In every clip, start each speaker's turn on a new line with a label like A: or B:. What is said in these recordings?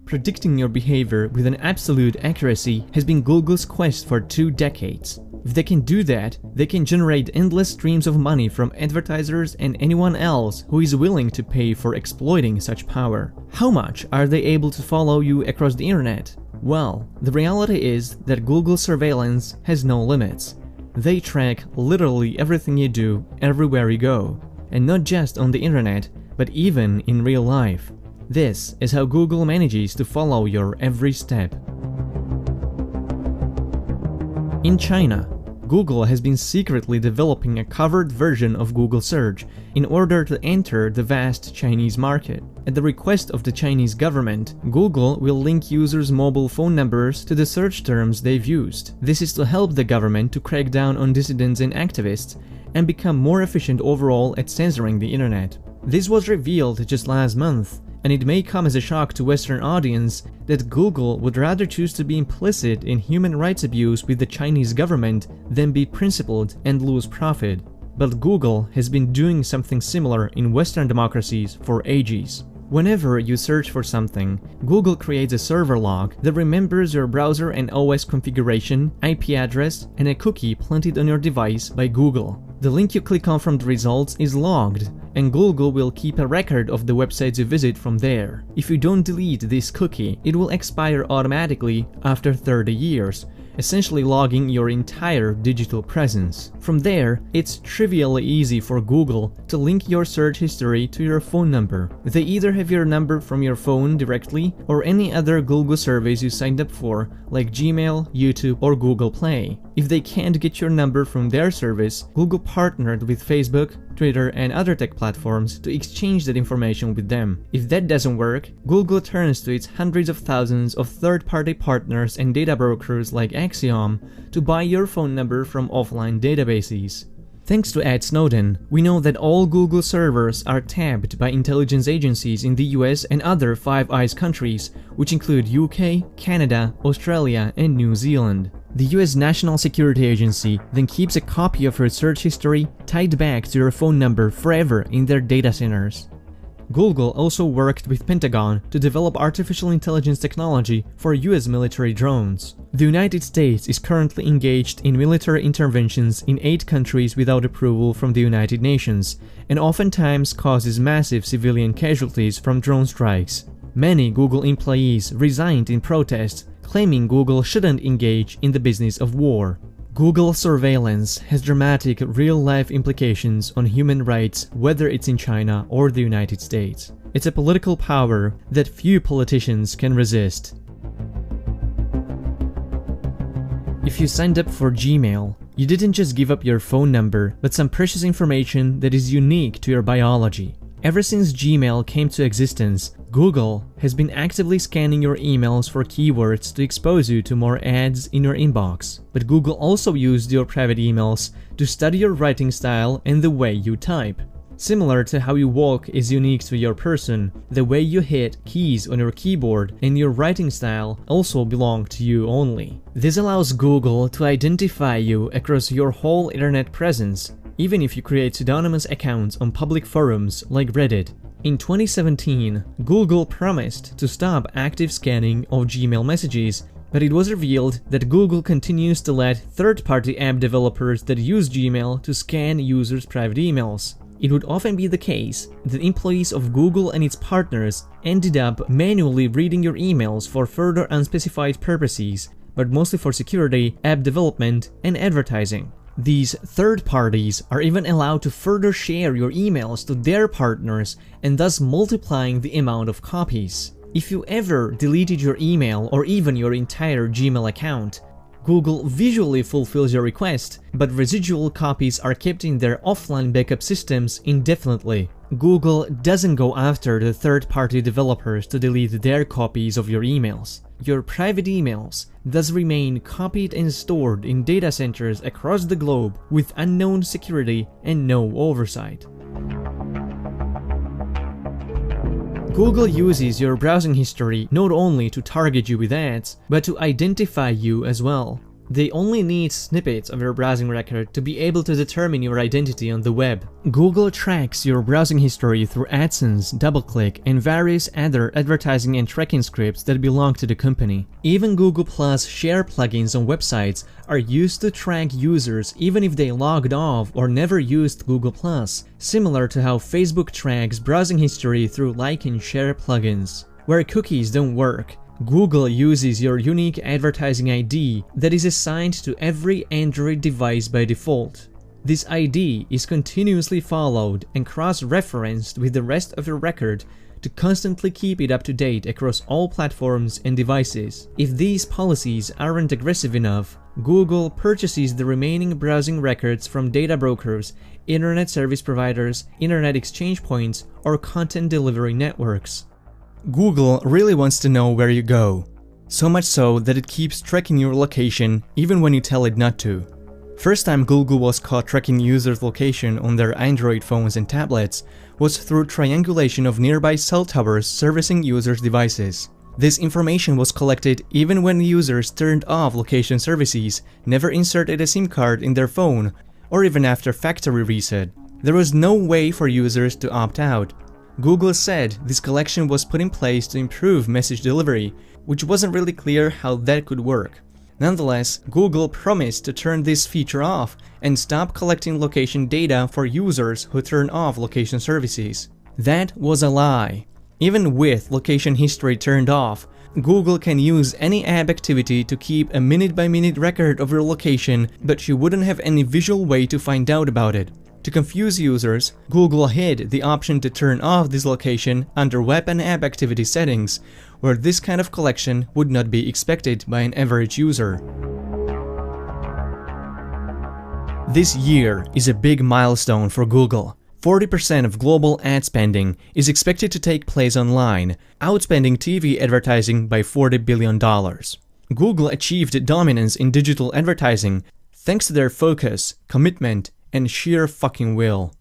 A: Predicting your behavior with an absolute accuracy has been Google's quest for 2 decades. If they can do that, they can generate endless streams of money from advertisers and anyone else who is willing to pay for exploiting such power. How much are they able to follow you across the internet? Well, the reality is that Google surveillance has no limits. They track literally everything you do, everywhere you go. And not just on the internet, but even in real life. This is how Google manages to follow your every step. In China, Google has been secretly developing a covered version of Google Search in order to enter the vast Chinese market. At the request of the Chinese government, Google will link users' mobile phone numbers to the search terms they've used. This is to help the government to crack down on dissidents and activists and become more efficient overall at censoring the internet. This was revealed just last month, and it may come as a shock to Western audience that Google would rather choose to be implicit in human rights abuse with the Chinese government than be principled and lose profit. But Google has been doing something similar in Western democracies for ages. Whenever you search for something, Google creates a server log that remembers your browser and OS configuration, IP address, and a cookie planted on your device by Google. The link you click on from the results is logged, and Google will keep a record of the websites you visit from there. If you don't delete this cookie, it will expire automatically after 30 years, essentially logging your entire digital presence. From there, it's trivially easy for Google to link your search history to your phone number. They either have your number from your phone directly or any other Google service you signed up for, like Gmail, YouTube, or Google Play. If they can't get your number from their service, Google partnered with Facebook, Twitter, and other tech platforms to exchange that information with them. If that doesn't work, Google turns to its hundreds of thousands of third-party partners and data brokers like Axiom to buy your phone number from offline databases. Thanks to Ed Snowden, we know that all Google servers are tapped by intelligence agencies in the US and other Five Eyes countries, which include UK, Canada, Australia, and New Zealand. The US National Security Agency then keeps a copy of your search history tied back to your phone number forever in their data centers. Google also worked with Pentagon to develop artificial intelligence technology for US military drones. The United States is currently engaged in military interventions in 8 countries without approval from the United Nations, and oftentimes causes massive civilian casualties from drone strikes. Many Google employees resigned in protest, claiming Google shouldn't engage in the business of war. Google surveillance has dramatic real-life implications on human rights, whether it's in China or the United States. It's a political power that few politicians can resist. If you signed up for Gmail, you didn't just give up your phone number, but some precious information that is unique to your biology. Ever since Gmail came to existence, Google has been actively scanning your emails for keywords to expose you to more ads in your inbox. But Google also used your private emails to study your writing style and the way you type. Similar to how you walk is unique to your person, the way you hit keys on your keyboard and your writing style also belong to you only. This allows Google to identify you across your whole internet presence, even if you create pseudonymous accounts on public forums like Reddit. In 2017, Google promised to stop active scanning of Gmail messages, but it was revealed that Google continues to let third-party app developers that use Gmail to scan users' private emails. It would often be the case that employees of Google and its partners ended up manually reading your emails for further unspecified purposes, but mostly for security, app development, and advertising. These third parties are even allowed to further share your emails to their partners and thus multiplying the amount of copies. If you ever deleted your email or even your entire Gmail account, Google visually fulfills your request, but residual copies are kept in their offline backup systems indefinitely. Google doesn't go after the third-party developers to delete their copies of your emails. Your private emails thus remain copied and stored in data centers across the globe with unknown security and no oversight. Google uses your browsing history not only to target you with ads, but to identify you as well. They only need snippets of your browsing record to be able to determine your identity on the web. Google tracks your browsing history through AdSense, DoubleClick, and various other advertising and tracking scripts that belong to the company. Even Google Plus share plugins on websites are used to track users even if they logged off or never used Google Plus, similar to how Facebook tracks browsing history through like and share plugins. Where cookies don't work, Google uses your unique advertising ID that is assigned to every Android device by default. This ID is continuously followed and cross-referenced with the rest of your record to constantly keep it up to date across all platforms and devices. If these policies aren't aggressive enough, Google purchases the remaining browsing records from data brokers, internet service providers, internet exchange points, or content delivery networks. Google really wants to know where you go, so much so that it keeps tracking your location even when you tell it not to. First time Google was caught tracking users' location on their Android phones and tablets was through triangulation of nearby cell towers servicing users' devices. This information was collected even when users turned off location services, never inserted a SIM card in their phone, or even after factory reset. There was no way for users to opt out. Google said this collection was put in place to improve message delivery, which wasn't really clear how that could work. Nonetheless, Google promised to turn this feature off and stop collecting location data for users who turn off location services. That was a lie. Even with location history turned off, Google can use any app activity to keep a minute-by-minute record of your location, but you wouldn't have any visual way to find out about it. To confuse users, Google hid the option to turn off this location under Web and App Activity settings, where this kind of collection would not be expected by an average user. This year is a big milestone for Google. 40% of global ad spending is expected to take place online, outspending TV advertising by $40 billion. Google achieved dominance in digital advertising thanks to their focus, commitment, and sheer fucking will.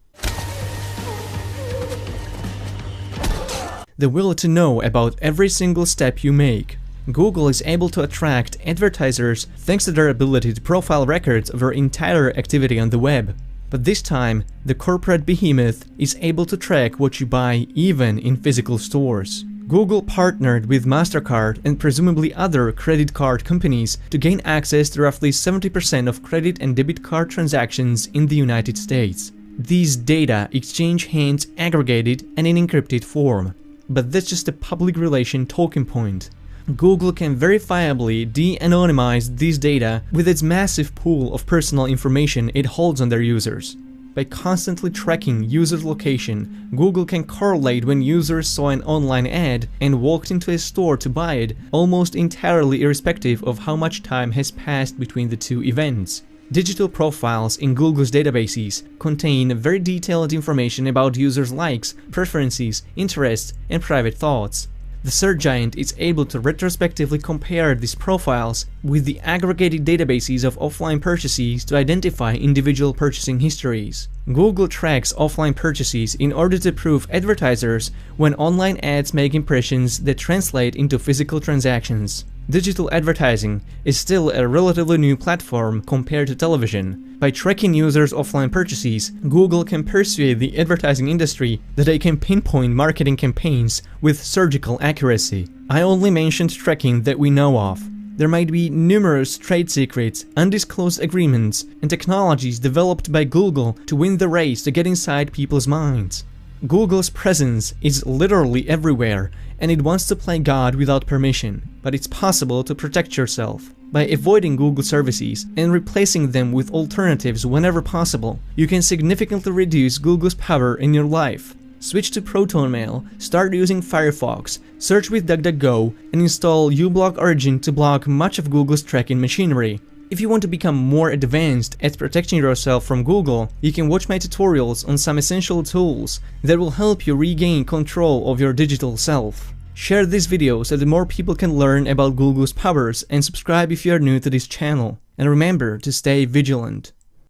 A: The will to know about every single step you make. Google is able to attract advertisers thanks to their ability to profile records of your entire activity on the web. But this time, the corporate behemoth is able to track what you buy even in physical stores. Google partnered with MasterCard and presumably other credit card companies to gain access to roughly 70% of credit and debit card transactions in the United States. These data exchange hands aggregated and in encrypted form. But that's just a public relation talking point. Google can verifiably de-anonymize these data with its massive pool of personal information it holds on their users. By constantly tracking users' location, Google can correlate when users saw an online ad and walked into a store to buy it, almost entirely irrespective of how much time has passed between the two events. Digital profiles in Google's databases contain very detailed information about users' likes, preferences, interests, and private thoughts. The search giant is able to retrospectively compare these profiles with the aggregated databases of offline purchases to identify individual purchasing histories. Google tracks offline purchases in order to prove advertisers when online ads make impressions that translate into physical transactions. Digital advertising is still a relatively new platform compared to television. By tracking users' offline purchases, Google can persuade the advertising industry that they can pinpoint marketing campaigns with surgical accuracy. I only mentioned tracking that we know of. There might be numerous trade secrets, undisclosed agreements, and technologies developed by Google to win the race to get inside people's minds. Google's presence is literally everywhere, and it wants to play God without permission, but it's possible to protect yourself. By avoiding Google services and replacing them with alternatives whenever possible, you can significantly reduce Google's power in your life. Switch to ProtonMail, start using Firefox, search with DuckDuckGo, and install uBlock Origin to block much of Google's tracking machinery. If you want to become more advanced at protecting yourself from Google, you can watch my tutorials on some essential tools that will help you regain control of your digital self. Share this video so that more people can learn about Google's powers, and subscribe if you are new to this channel. And remember to stay vigilant.